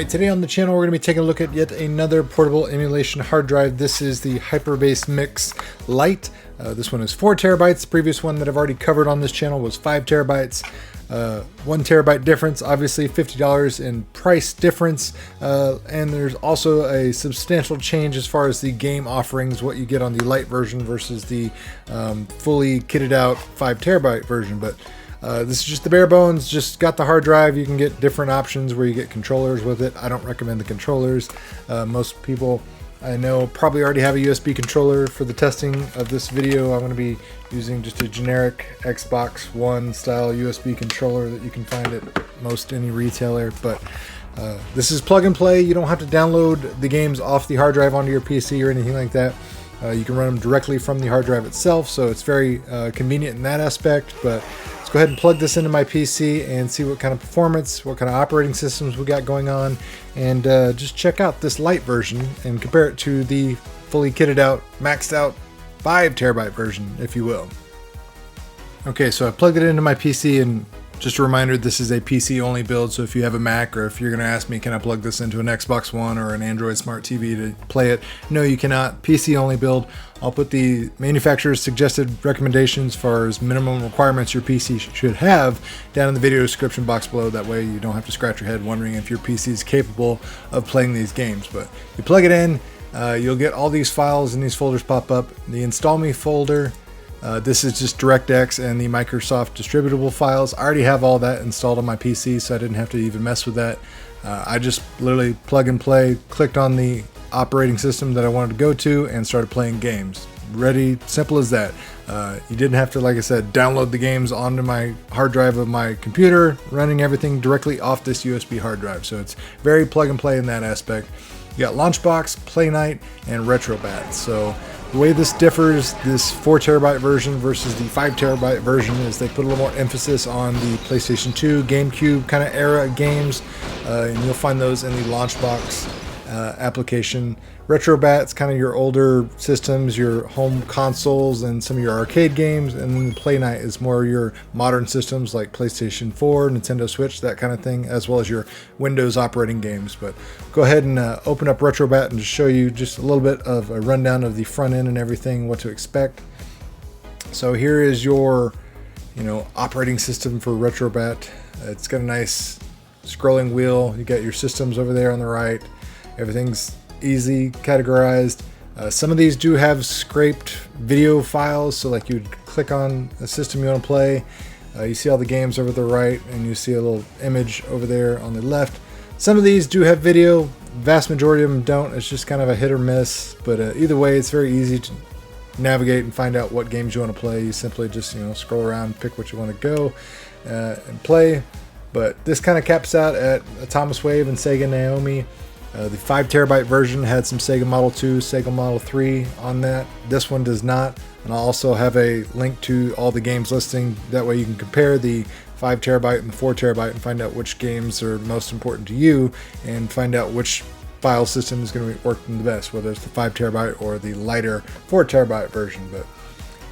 Alright, today on the channel we're going to be taking a look at yet another portable emulation hard drive. This is the Hyperbase Mix Lite. This one is 4 terabytes. The previous one that I've already covered on this channel was 5 terabytes. 1 terabyte difference, obviously $50 in price difference, and there's also a substantial change as far as the game offerings, what you get on the Lite version versus the fully kitted out 5 terabyte version. But this is just the bare bones, just got the hard drive. You can get different options where you get controllers with it. I don't recommend the controllers. Most people I know probably already have a USB controller. For the testing of this video, I'm going to be using just a generic Xbox One style USB controller that you can find at most any retailer. But this is plug and play. You don't have to download the games off the hard drive onto your PC or anything like that. You can run them directly from the hard drive itself, so it's very convenient in that aspect. But let's go ahead and plug this into my PC and see what kind of performance, what kind of operating systems we got going on, and just check out this Lite version and compare it to the fully kitted out, maxed out 5 terabyte version, if you will. Okay, so I plugged it into my PC, and just a reminder, this is a PC only build, so if you have a Mac, or if you're going to ask me, can I plug this into an Xbox One or an Android Smart TV to play it? No, you cannot. PC only build. I'll put the manufacturer's suggested recommendations as far as minimum requirements your PC should have down in the video description box below. That way you don't have to scratch your head wondering if your PC is capable of playing these games. But you plug it in, you'll get all these files and these folders pop up. The Install Me folder, this is just DirectX and the Microsoft distributable files. I already have all that installed on my PC, so I didn't have to even mess with that. I just literally plug and play, clicked on the operating system that I wanted to go to, and started playing games. Ready, simple as that. You didn't have to, like I said, download the games onto my hard drive of my computer, running everything directly off this USB hard drive. So it's very plug and play in that aspect. You got Launchbox, Playnite, and Retrobat. So the way this differs, this 4 terabyte version versus the 5 terabyte version, is they put a little more emphasis on the PlayStation 2, Gamecube kind of era games, and you'll find those in the Launchbox application. Retrobat's kind of your older systems, your home consoles, and some of your arcade games, and then the Playnite is more your modern systems like PlayStation 4, Nintendo Switch, that kind of thing, as well as your Windows operating games. But go ahead and open up Retrobat and just show you just a little bit of a rundown of the front end and everything, what to expect. So here is your, operating system for Retrobat. It's got a nice scrolling wheel. You got your systems over there on the right. Everything's easy categorized. Some of these do have scraped video files, so like you'd click on a system you want to play, you see all the games over the right, and you see a little image over there on the left. Some of these do have video, vast majority of them don't. It's just kind of a hit or miss, but either way, it's very easy to navigate and find out what games you want to play. You simply just scroll around, pick what you want to go and play. But this kind of caps out at Atomiswave and SEGA Naomi. The 5 terabyte version had some SEGA Model 2, SEGA Model 3 on that. This one does not. And I'll also have a link to all the games listing. That way you can compare the 5 terabyte and the 4 terabyte and find out which games are most important to you, and find out which file system is going to be working the best, whether it's the 5 terabyte or the lighter 4 terabyte version. But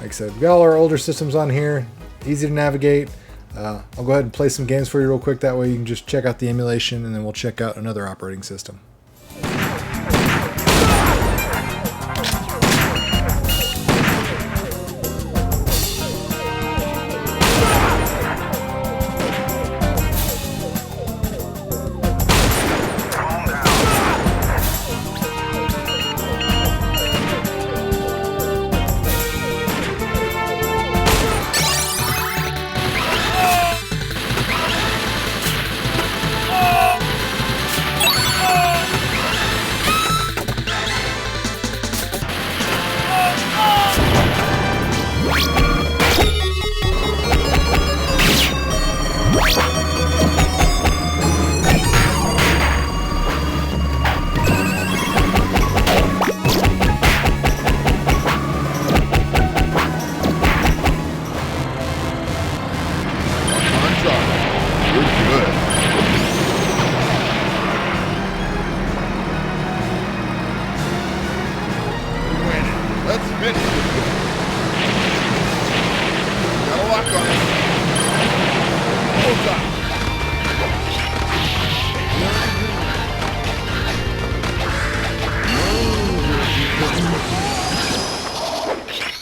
like I said, we got all our older systems on here, easy to navigate. I'll go ahead and play some games for you real quick. That way you can just check out the emulation, and then we'll check out another operating system.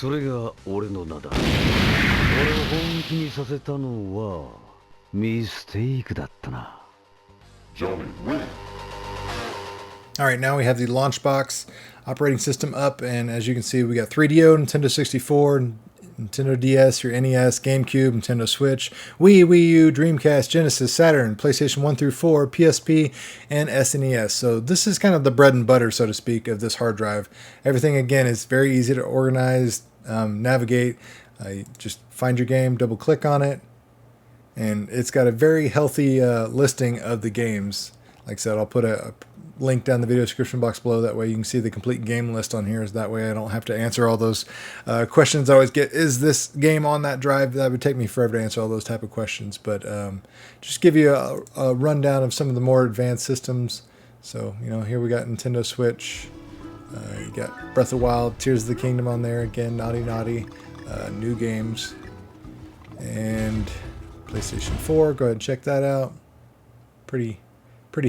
それが俺の名だ。俺を本気にさせたのはミステイクだったな。All right, now we have the Launchbox operating system up, and as you can see, we got 3DO, Nintendo 64, Nintendo DS, your NES, Gamecube, Nintendo Switch, Wii U, Dreamcast, Genesis, Saturn, PlayStation 1 through 4, PSP, and SNES. So this is kind of the bread and butter, so to speak, of this hard drive. Everything, again, is very easy to organize, navigate. You just find your game, double click on it, and it's got a very healthy listing of the games. Like I said, I'll put a link down the video description box below. That way you can see the complete game list on here. That way I don't have to answer all those questions I always get. Is this game on that drive? That would take me forever to answer all those type of questions. But just give you a rundown of some of the more advanced systems. So, you know, here we got Nintendo Switch. You got Breath of the Wild, Tears of the Kingdom on there. Again, Naughty Naughty. New games. And PlayStation 4. Go ahead and check that out. Pretty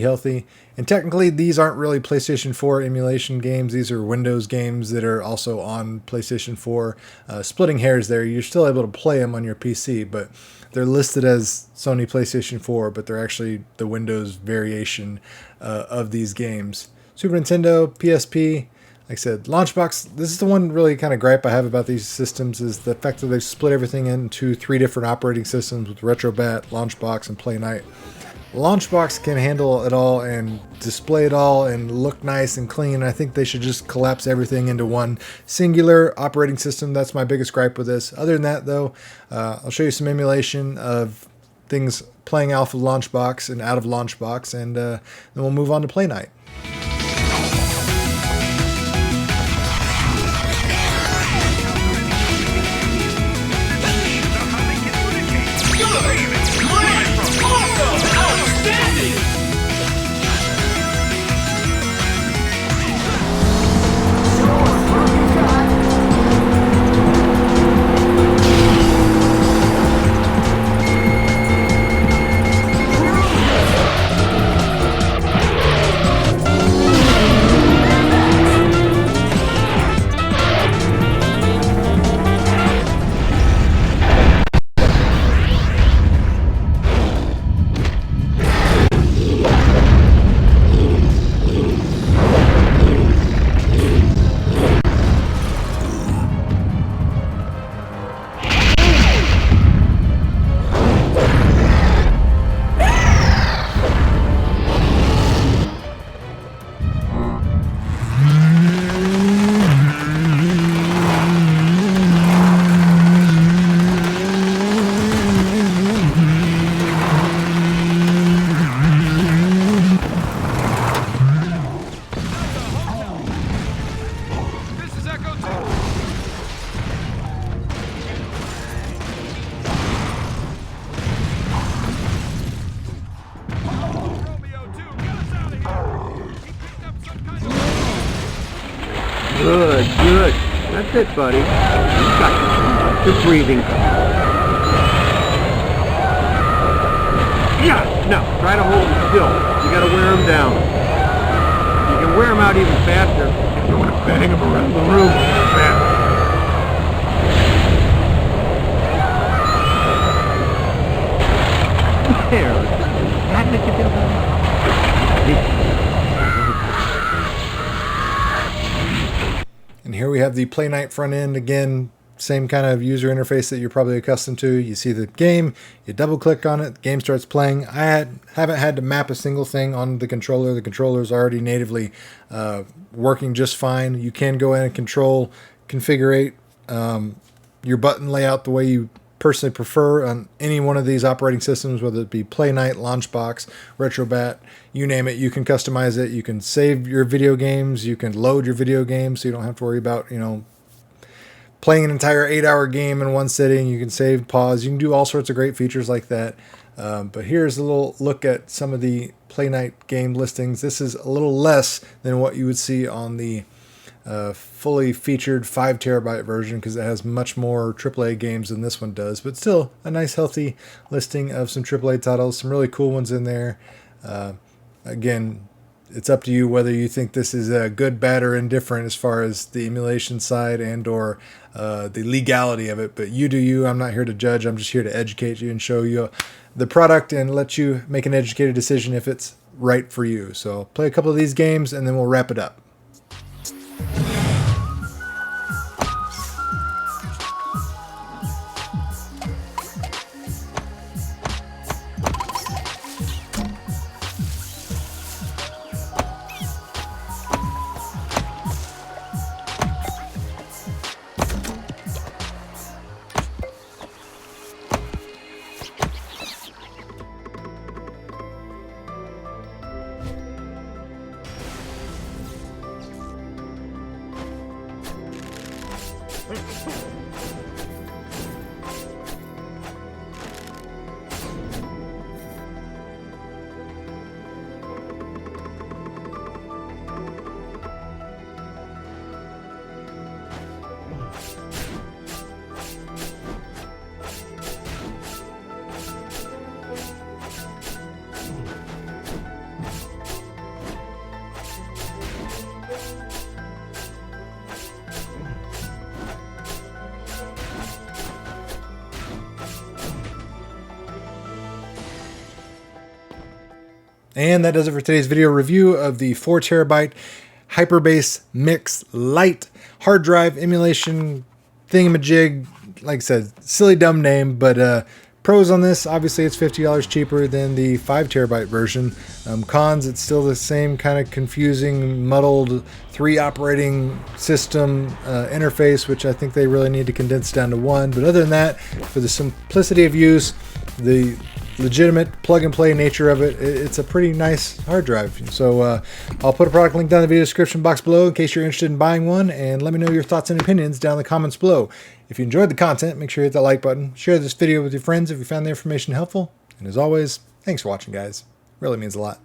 healthy. And technically these aren't really PlayStation 4 emulation games. These are Windows games that are also on PlayStation 4. Splitting hairs there. You're still able to play them on your PC, but they're listed as Sony PlayStation 4, but they're actually the Windows variation of these games. Super Nintendo, PSP, like I said, Launchbox, this is the one really kind of gripe I have about these systems, is the fact that they've split everything into 3 different operating systems with Retrobat, Launchbox, and Playnite. Launchbox can handle it all and display it all and look nice and clean. I think they should just collapse everything into one singular operating system. That's my biggest gripe with this. Other than that, though, I'll show you some emulation of things playing off of Launchbox and out of Launchbox, and then we'll move on to Playnite. Good. That's it, buddy. You got this. Good breathing. Yeah, no, try to hold them still. You gotta wear them down. You can wear them out even faster if you want to bang them around the room fast. There. That make you feel better? And here we have the Playnite front end. Again, same kind of user interface that you're probably accustomed to. You see the game, you double click on it, the game starts playing. I haven't had to map a single thing on the controller. The controller is already natively working just fine. You can go in and configure your button layout the way you personally prefer on any one of these operating systems, whether it be Playnite, Launchbox, Retrobat, you name it. You can customize it. You can save your video games. You can load your video games, so you don't have to worry about, you know, playing an entire 8-hour game in one sitting. You can save, pause. You can do all sorts of great features like that. But here's a little look at some of the Playnite game listings. This is a little less than what you would see on the fully featured 5 terabyte version, because it has much more AAA games than this one does, but still a nice healthy listing of some AAA titles, some really cool ones in there. Again, it's up to you whether you think this is good, bad, or indifferent as far as the emulation side and or the legality of it. But you do you. I'm not here to judge. I'm just here to educate you and show you the product and let you make an educated decision if it's right for you. So play a couple of these games and then we'll wrap it up. And that does it for today's video review of the 4TB Hyperbase Mix Lite hard drive emulation thingamajig. Like I said, silly dumb name, but pros on this, obviously it's $50 cheaper than the 5TB version. Cons, it's still the same kind of confusing, muddled 3 operating system interface, which I think they really need to condense down to 1. But other than that, for the simplicity of use, the legitimate plug-and-play nature of it, it's a pretty nice hard drive. So I'll put a product link down in the video description box below in case you're interested in buying one, and let me know your thoughts and opinions down in the comments below. If you enjoyed the content, make sure you hit that like button, share this video with your friends if you found the information helpful, and as always, thanks for watching, guys. Really means a lot.